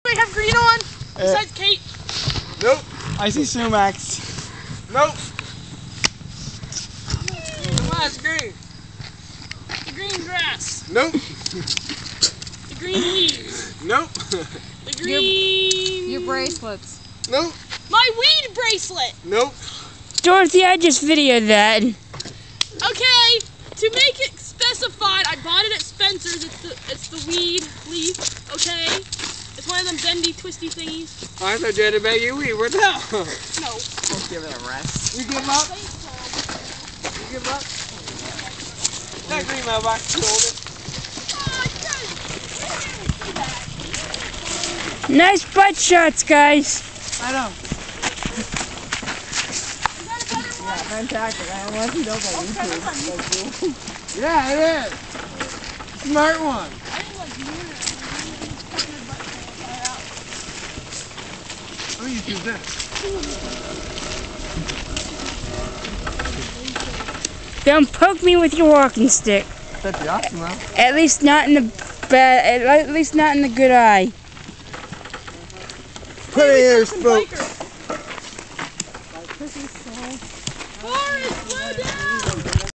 anybody have green on? Besides Kate? Nope. I see Sumacs. Nope. What's green? The green grass. Nope. The green leaves. Nope. The green... Your bracelets. Nope. My weed bracelet! Nope. Dorothy, I just videoed that. Okay, to make it specified, I bought it at Spencer's. It's the weed leaf, okay? It's one of them bendy, twisty thingies. I thought you had to bag your weed. What the hell? No. Let's give it a rest. You give up? You give up? That green mailbox, you hold it. Nice butt shots, guys. I know. Yeah, fantastic. I want to know about YouTube. Yeah, it is. Smart one. Let me use this. Don't poke me with your walking stick. That'd be awesome, huh? At least not in the bad. At least not in the good eye. Put it in your spook. Forrest, slow down!